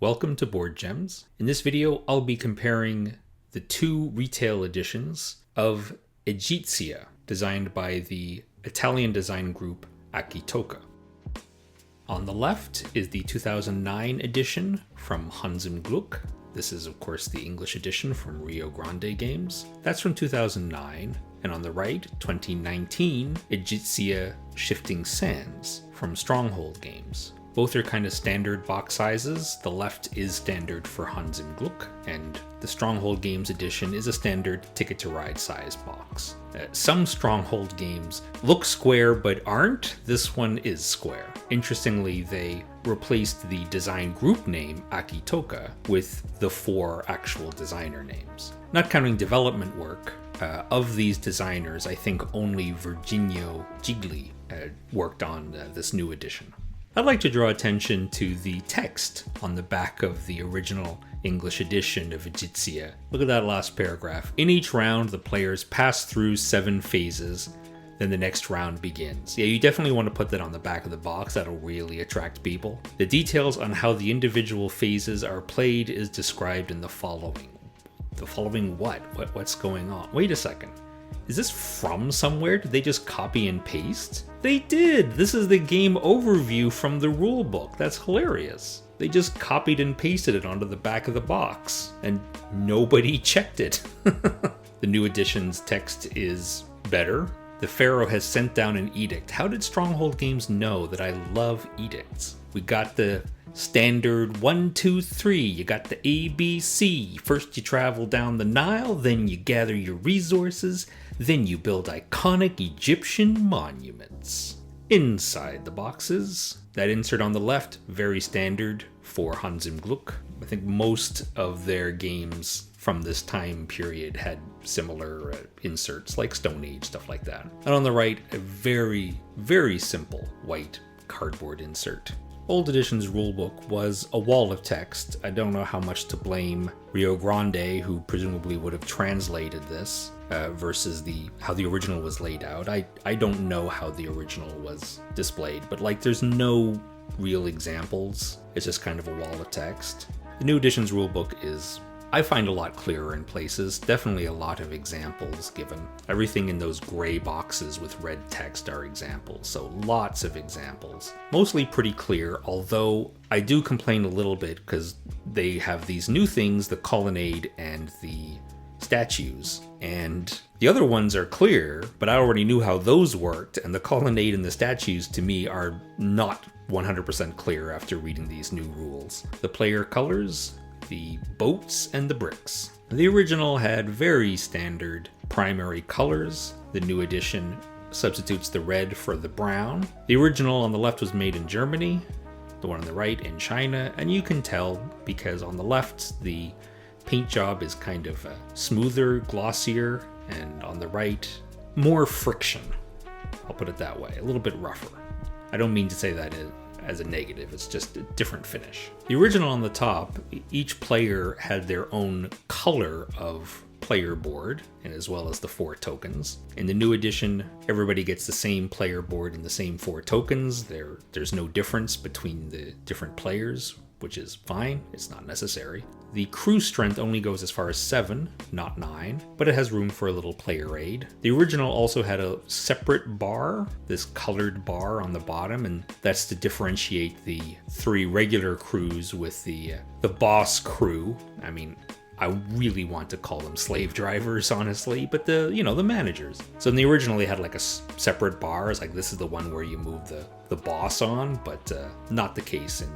welcome to Board Gems. In this video, I'll be comparing the two retail editions of Egizia, designed by the Italian design group Acchittocca. On the left is the 2009 edition from Glück. This is, of course, the English edition from Rio Grande Games. That's from 2009. And on the right, 2019, Egizia Shifting Sands from Stronghold Games. Both are kind of standard box sizes. The left is standard for Glück, and the Stronghold Games edition is a standard Ticket to Ride size box. Some Stronghold games look square but aren't. This one is square. Interestingly, they replaced the design group name Acchittocca with the 4 actual designer names. Not counting development work, of these designers, I think only Virginio Gigli worked on this new edition. I'd like to draw attention to the text on the back of the original English edition of Egizia. Look at that last paragraph. In each round, the players pass through 7 phases, then the next round begins. Yeah, you definitely want to put that on the back of the box. That'll really attract people. The details on how the individual phases are played is described in the following. The following what? What's going on? Wait a second. Is this from somewhere? Did they just copy and paste? They did! This is the game overview from the rulebook. That's hilarious. They just copied and pasted it onto the back of the box, and nobody checked it. The new edition's text is better. The Pharaoh has sent down an edict. How did Stronghold Games know that I love edicts? We got the standard 1, 2, 3. You got the ABC. First you travel down the Nile, then you gather your resources, then you build iconic Egyptian monuments. Inside the boxes, that insert on the left, very standard for Glück. I think most of their games from this time period had similar inserts, like Stone Age, stuff like that. And on the right, a very, very simple white cardboard insert. Old edition's rulebook was a wall of text. I don't know how much to blame Rio Grande, who presumably would have translated this, versus how the original was laid out. I don't know how the original was displayed, but there's no real examples. It's just kind of a wall of text. The new edition's rulebook is, I find, a lot clearer in places. Definitely a lot of examples given. Everything in those gray boxes with red text are examples, so lots of examples. Mostly pretty clear, although I do complain a little bit because they have these new things, the colonnade and the statues, and the other ones are clear, but I already knew how those worked, and the colonnade and the statues to me are not 100% clear after reading these new rules. The player colors, the boats, and the bricks. The original had very standard primary colors. The new edition substitutes the red for the brown. The original on the left was made in Germany, the one on the right in China, and you can tell because on the left the paint job is kind of smoother, glossier, and on the right, more friction. I'll put it that way, a little bit rougher. I don't mean to say that as a negative, it's just a different finish. The original on the top, each player had their own color of player board, and as well as the 4 tokens. In the new edition, everybody gets the same player board and the same 4 tokens. There's no difference between the different players, which is fine, it's not necessary. The crew strength only goes as far as 7, not 9, but it has room for a little player aid. The original also had a separate bar, this colored bar on the bottom, and that's to differentiate the 3 regular crews with the boss crew. I mean, I really want to call them slave drivers, honestly, but the managers. So in the original, they had a separate bar. It's like, this is the one where you move the boss on, but not the case in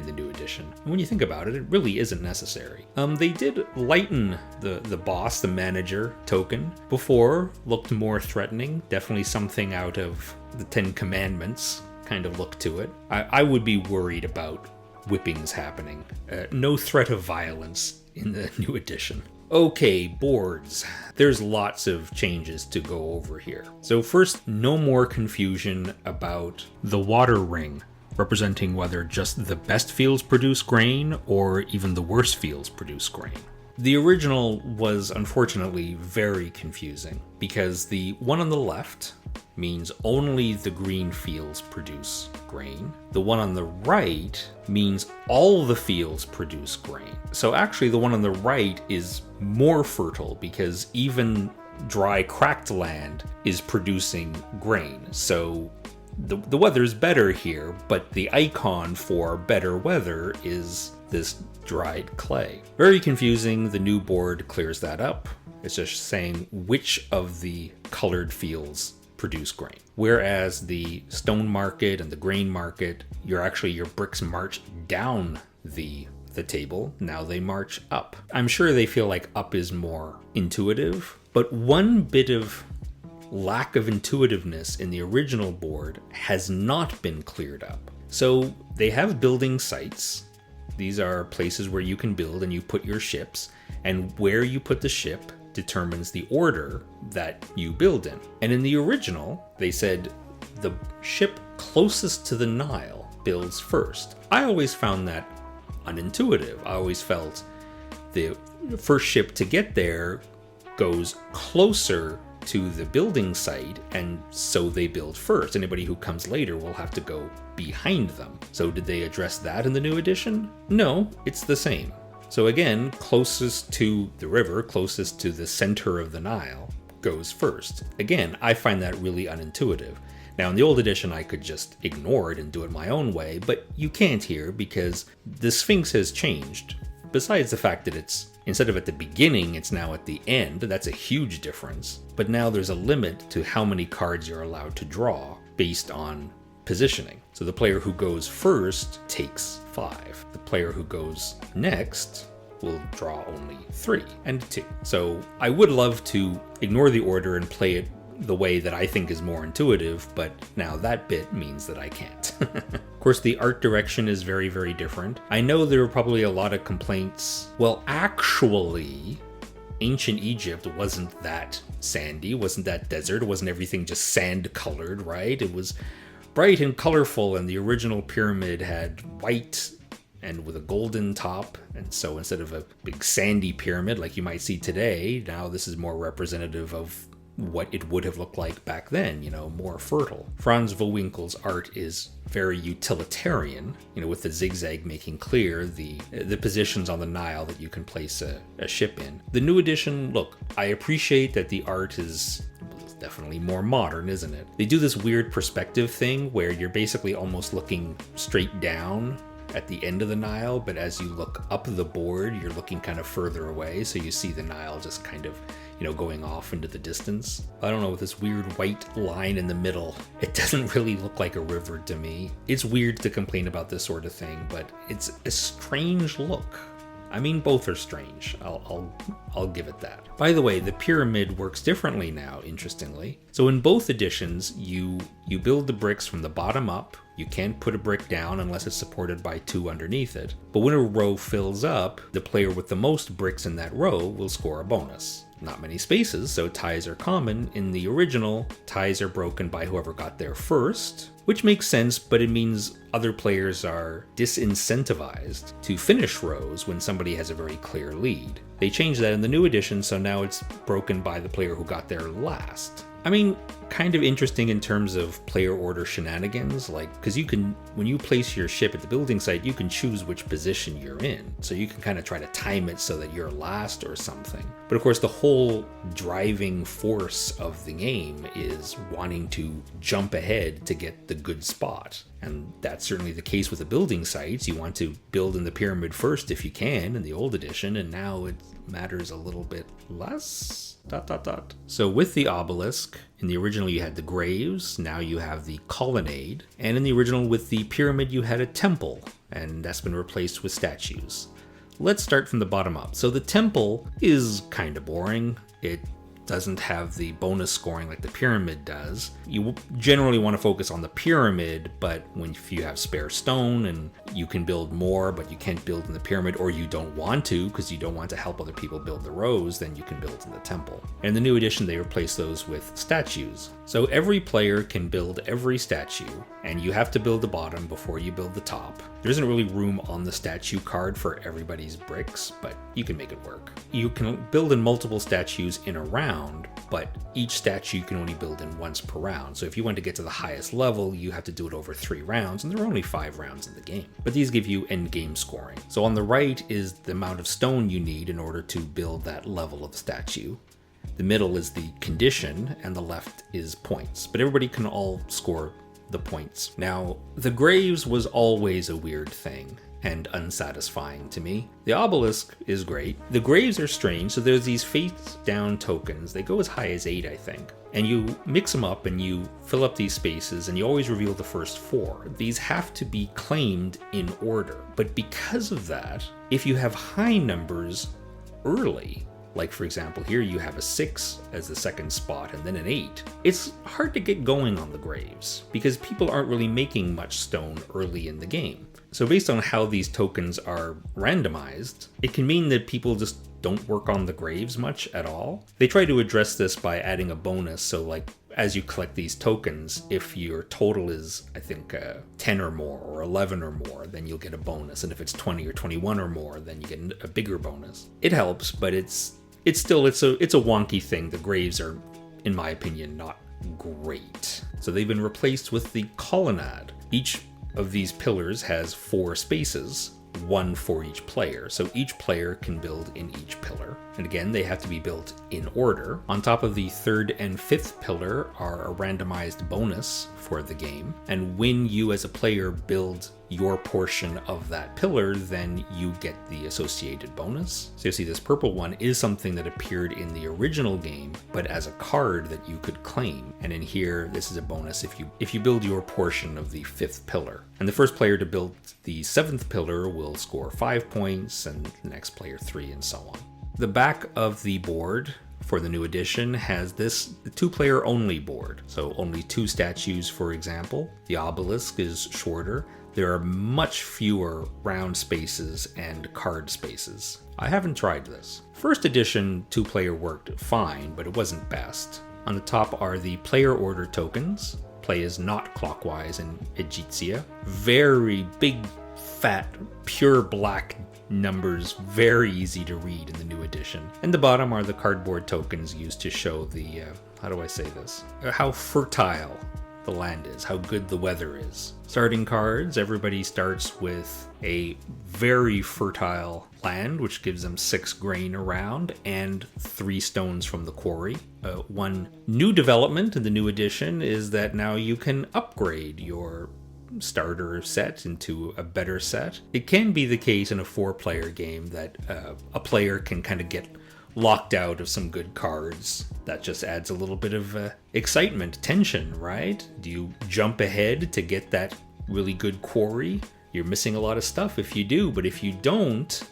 the new edition. And when you think about it, it really isn't necessary. They did lighten the boss, the manager token. Before, looked more threatening. Definitely something out of the 10 Commandments kind of look to it. I would be worried about whippings happening. No threat of violence in the new edition. Okay, boards. There's lots of changes to go over here. So first, no more confusion about the water ring, representing whether just the best fields produce grain or even the worst fields produce grain. The original was unfortunately very confusing because the one on the left means only the green fields produce grain. The one on the right means all the fields produce grain. So actually the one on the right is more fertile because even dry, cracked land is producing grain. So the weather's better here, but the icon for better weather is this dried clay. Very confusing. The new board clears that up. It's just saying which of the colored fields produce grain. Whereas the stone market and the grain market, your bricks march down the table. Now they march up. I'm sure they feel like up is more intuitive, but one bit of lack of intuitiveness in the original board has not been cleared up. So they have building sites. These are places where you can build and you put your ships, and where you put the ship determines the order that you build in. And in the original, they said the ship closest to the Nile builds first. I always found that unintuitive. I always felt the first ship to get there goes closer to the building site, and so they build first. Anybody who comes later will have to go behind them. So did they address that in the new edition? No, it's the same. So again, closest to the river, closest to the center of the Nile, goes first. Again, I find that really unintuitive. Now, in the old edition, I could just ignore it and do it my own way, but you can't here because the Sphinx has changed. Besides the fact that it's, instead of at the beginning, it's now at the end. That's a huge difference. But now there's a limit to how many cards you're allowed to draw based on positioning. So the player who goes first takes 5. The player who goes next will draw only 3 and 2. So I would love to ignore the order and play it the way that I think is more intuitive, but now that bit means that I can't. Of course, the art direction is very, very different. I know there were probably a lot of complaints. Well, actually, ancient Egypt wasn't that sandy, wasn't that desert, wasn't everything just sand colored, right? It was bright and colorful, and the original pyramid had white and with a golden top. And so instead of a big sandy pyramid like you might see today, now this is more representative of what it would have looked like back then, more fertile. Franz Vohwinkel's art is very utilitarian, with the zigzag making clear the positions on the Nile that you can place a ship in. The new edition, look, I appreciate that the art is definitely more modern, isn't it? They do this weird perspective thing where you're basically almost looking straight down at the end of the Nile, but as you look up the board, you're looking kind of further away, so you see the Nile just kind of going off into the distance. I don't know, with this weird white line in the middle, it doesn't really look like a river to me. It's weird to complain about this sort of thing, but it's a strange look. I mean, both are strange. I'll give it that. By the way, the pyramid works differently now, interestingly. So in both editions, you build the bricks from the bottom up. You can't put a brick down unless it's supported by 2 underneath it. But when a row fills up, the player with the most bricks in that row will score a bonus. Not many spaces, so ties are common. In the original, ties are broken by whoever got there first, which makes sense, but it means other players are disincentivized to finish rows when somebody has a very clear lead. They changed that in the new edition, so now it's broken by the player who got there last. I mean, kind of interesting in terms of player order shenanigans, because when you place your ship at the building site, you can choose which position you're in. So you can kind of try to time it so that you're last or something. But of course, the whole driving force of the game is wanting to jump ahead to get the good spot. And that's certainly the case with the building sites. You want to build in the pyramid first if you can in the old edition, and now it matters a little bit less. ... So with the obelisk, in the original you had the graves, now you have the colonnade, and in the original with the pyramid you had a temple, and that's been replaced with statues. Let's start from the bottom up. So the temple is kind of boring. It doesn't have the bonus scoring like the pyramid does. You generally want to focus on the pyramid, but if you have spare stone and you can build more, but you can't build in the pyramid, or you don't want to because you don't want to help other people build the rows, then you can build in the temple. And in the new edition, they replace those with statues. So every player can build every statue, and you have to build the bottom before you build the top. There isn't really room on the statue card for everybody's bricks, but you can make it work. You can build in multiple statues in a round, but each statue you can only build in once per round. So if you want to get to the highest level, you have to do it over 3 rounds, and there are only 5 rounds in the game. But these give you end game scoring. So on the right is the amount of stone you need in order to build that level of statue. The middle is the condition, and the left is points. But everybody can all score the points. Now, the graves was always a weird thing and unsatisfying to me. The obelisk is great. The graves are strange, so there's these face down tokens. They go as high as 8, I think. And you mix them up and you fill up these spaces, and you always reveal the first 4. These have to be claimed in order. But because of that, if you have high numbers early, like for example here you have a 6 as the second spot and then an 8, it's hard to get going on the graves because people aren't really making much stone early in the game. So based on how these tokens are randomized, it can mean that people just don't work on the graves much at all. They try to address this by adding a bonus, so like as you collect these tokens, if your total is, I think, 10 or more, or 11 or more, then you'll get a bonus. And if it's 20 or 21 or more, then you get a bigger bonus. It helps, but it's a wonky thing. The graves are, in my opinion, not great. So they've been replaced with the colonnade. Each of these pillars has 4 spaces, 1 for each player. So each player can build in each pillar. And again, they have to be built in order. On top of the 3rd and 5th pillar are a randomized bonus for the game. And when you as a player build your portion of that pillar, then you get the associated bonus. So you see this purple one is something that appeared in the original game, but as a card that you could claim. And in here, this is a bonus if you build your portion of the 5th pillar. And the first player to build the 7th pillar will score 5 points, and the next player 3, and so on. The back of the board for the new edition has the 2-player only board. So only 2 statues, for example. The obelisk is shorter. There are much fewer round spaces and card spaces. I haven't tried this. First edition 2-player worked fine, but it wasn't best. On the top are the player order tokens. Play is not clockwise in Egizia. Very big, fat, pure black numbers, very easy to read in the new edition. And the bottom are the cardboard tokens used to show the, how do I say this? How fertile the land is, how good the weather is. Starting cards, everybody starts with a very fertile land, which gives them 6 grain around and 3 stones from the quarry. One new development in the new edition is that now you can upgrade your starter set into a better set. It can be the case in a 4-player game that a player can kind of get locked out of some good cards. That just adds a little bit of excitement, tension, right? Do you jump ahead to get that really good quarry? You're missing a lot of stuff if you do, but if you don't,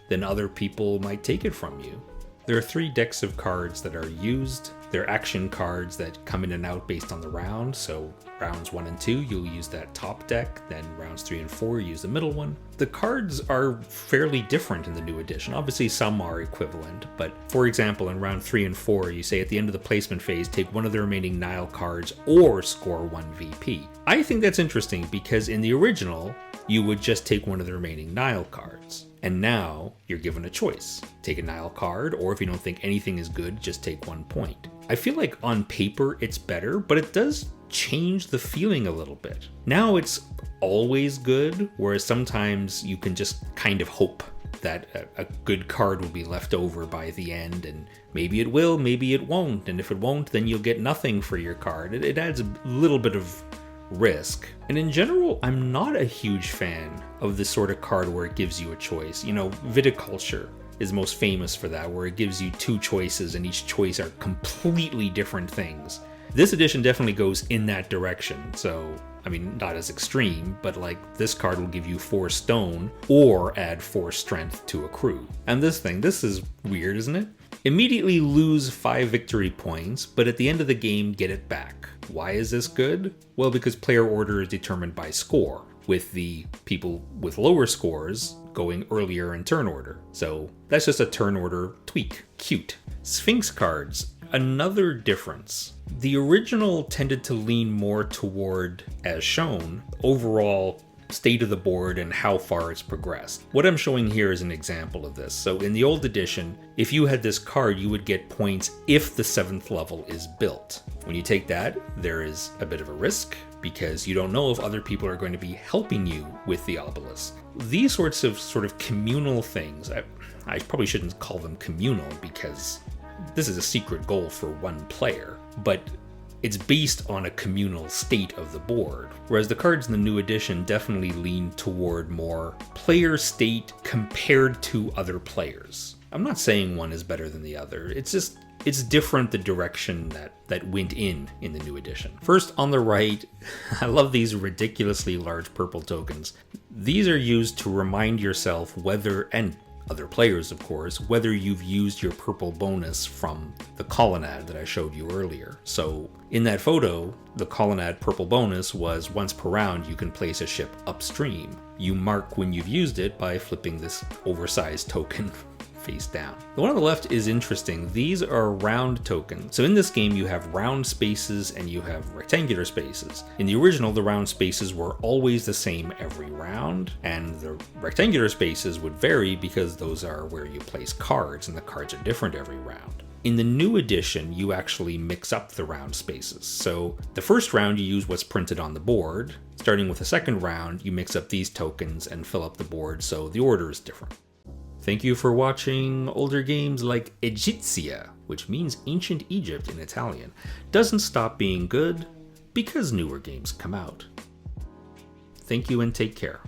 then other people might take it from you. There are 3 decks of cards that are used. They're action cards that come in and out based on the round. So rounds 1 and 2, you'll use that top deck. Then rounds 3 and 4, you use the middle one. The cards are fairly different in the new edition. Obviously, some are equivalent. But for example, in round 3 and 4, you say at the end of the placement phase, take one of the remaining Nile cards or score 1 VP. I think that's interesting because in the original, you would just take one of the remaining Nile cards. And now you're given a choice. Take a Nile card, or if you don't think anything is good, just take 1 point. I feel like on paper it's better, but it does change the feeling a little bit. Now it's always good, whereas sometimes you can just kind of hope that a good card will be left over by the end, and maybe it will, maybe it won't, and if it won't, then you'll get nothing for your card. It adds a little bit of risk. And in general, I'm not a huge fan of this sort of card where it gives you a choice. You know, Viticulture is most famous for that, where it gives you 2 choices and each choice are completely different things. This edition definitely goes in that direction. So, I mean, not as extreme, but like this card will give you 4 stone or add 4 strength to a crew. And this is weird, isn't it? Immediately lose 5 victory points, but at the end of the game, get it back. Why is this good? Well, because player order is determined by score, with the people with lower scores going earlier in turn order. So that's just a turn order tweak. Cute. Sphinx cards Another difference. The original tended to lean more toward, as shown, overall state of the board and how far it's progressed. What I'm showing here is an example of this. So in the old edition, if you had this card, you would get points if the 7th level is built. When you take that, there is a bit of a risk because you don't know if other people are going to be helping you with the obelisk. These sorts of communal things, I probably shouldn't call them communal because this is a secret goal for one player, but it's based on a communal state of the board, whereas the cards in the new edition definitely lean toward more player state compared to other players. I'm not saying one is better than the other, it's different the direction that went in the new edition. First, on the right, I love these ridiculously large purple tokens. These are used to remind yourself whether, and other players of course, whether you've used your purple bonus from the colonnade that I showed you earlier. So in that photo, the colonnade purple bonus was once per round you can place a ship upstream. You mark when you've used it by flipping this oversized token face down. The one on the left is interesting. These are round tokens. So in this game you have round spaces and you have rectangular spaces. In the original, the round spaces were always the same every round, and the rectangular spaces would vary because those are where you place cards, and the cards are different every round. In the new edition, you actually mix up the round spaces. So the first round you use what's printed on the board. Starting with the second round, you mix up these tokens and fill up the board, so the order is different. Thank you for watching. Older games like Egizia, which means ancient Egypt in Italian, doesn't stop being good because newer games come out. Thank you and take care.